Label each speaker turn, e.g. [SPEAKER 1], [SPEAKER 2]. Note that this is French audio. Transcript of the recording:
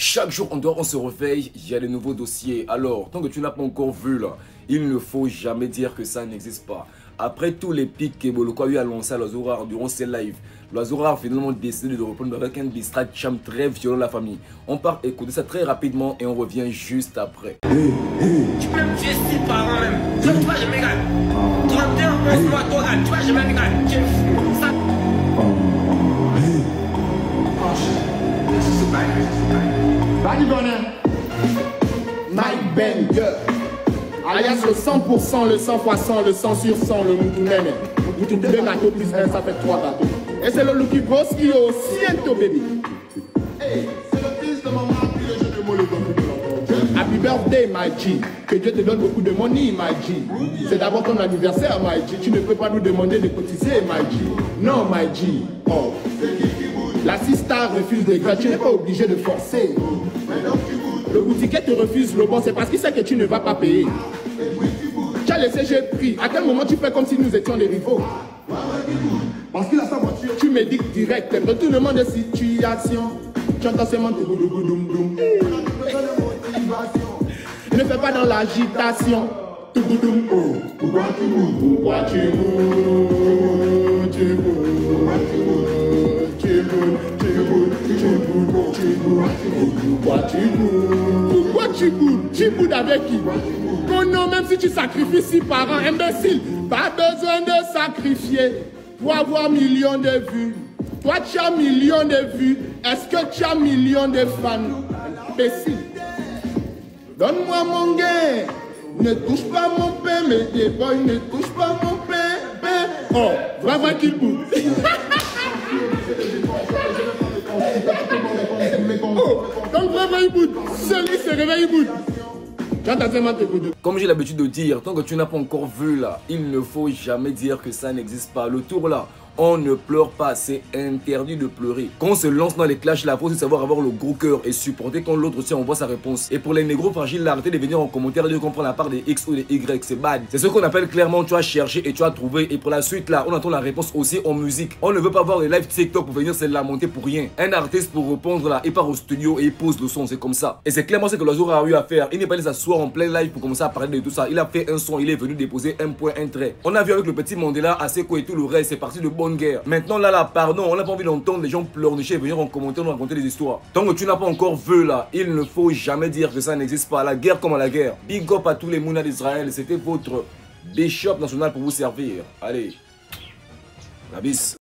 [SPEAKER 1] Chaque jour, on se réveille, il y a de nouveaux dossiers. Alors, tant que tu n'as pas encore vu là, il ne faut jamais dire que ça n'existe pas. Après tous les pics que Boloko a eu à lancer à l'oiseau rare durant ses lives, l'oiseau rare a finalement décidé de reprendre avec un distract cham très violent de la famille. On part écouter ça très rapidement et on revient juste après.
[SPEAKER 2] Tu peux me tuer 6 parents même. Tu vois, je me gagne. 31, 11 mois, toi, tu vois, je me gagne. Tu es fou. Ça.
[SPEAKER 3] Mike Banger, alias le 100%, le 100 x 100, le 100 sur 100, le Moutounene. Moutoune 2 gâteaux plus 1, ça fait 3 gâteaux. Et c'est le Lucky Boss qui est aussi un to baby. Hey, c'est le fils de maman qui le jeu de mots le bon. Happy birthday, my G. Que Dieu te donne beaucoup de money, my G. C'est d'abord ton anniversaire, my G. Tu ne peux pas nous demander de cotiser, my G. Non, my G. Oh. La sista refuse des gars, tu n'es pas obligé de forcer. Le boutiquier te refuse le bon, c'est parce qu'il sait que tu ne vas pas payer. Tu as laissé, j'ai pris. À quel moment tu fais comme si nous étions des rivaux? Parce qu'il a sa voiture. Tu médites direct, retournement de situation. Tu entends seulement tes boudouboudoumoudou. Ne fais pas dans l'agitation. Pourquoi tu moues? Pourquoi tu moues? Tu moues. Pourquoi tu boudes? Tu boudes avec qui? Oh non, même si tu sacrifies 6 parents, imbécile, pas besoin de sacrifier pour avoir millions de vues. Toi, tu as millions de vues. Est-ce que tu as millions de fans? Imbécile. Donne-moi mon gain. Ne touche pas mon pain, mais des boys ne touche pas mon pain. Oh, vraiment qu'il boude. Oh, donc vraiment il boude. Celui se réveille, il boude.
[SPEAKER 1] Comme j'ai l'habitude de dire, tant que tu n'as pas encore vu là, il ne faut jamais dire que ça n'existe pas. Le tour là, on ne pleure pas, c'est interdit de pleurer. Quand on se lance dans les clashs, il faut aussi savoir avoir le gros cœur et supporter quand l'autre aussi envoie sa réponse. Et pour les négros fragiles, arrêtez de venir en commentaire et de comprendre la part des X ou des Y, c'est bad. C'est ce qu'on appelle clairement, tu as cherché et tu as trouvé. Et pour la suite là, on attend la réponse aussi en musique. On ne veut pas voir les live TikTok pour venir se lamenter pour rien. Un artiste pour répondre là, il part au studio et il pose le son, c'est comme ça. Et c'est clairement ce que l'oiseau a eu à faire. Il n'est pas allé s'asseoir en plein live pour commencer à parler de tout ça. Il a fait un son, il est venu déposer un point, un trait. On a vu avec le petit Mandela, Aseko et tout le reste, c'est parti de bonne guerre. Maintenant là, pardon, on n'a pas envie d'entendre les gens pleurnicher et venir en commentaire nous raconter des histoires. Tant que tu n'as pas encore vu là, il ne faut jamais dire que ça n'existe pas. La guerre comme à la guerre. Big up à tous les Mounas d'Israël. C'était votre Bishop national pour vous servir. Allez, la bise.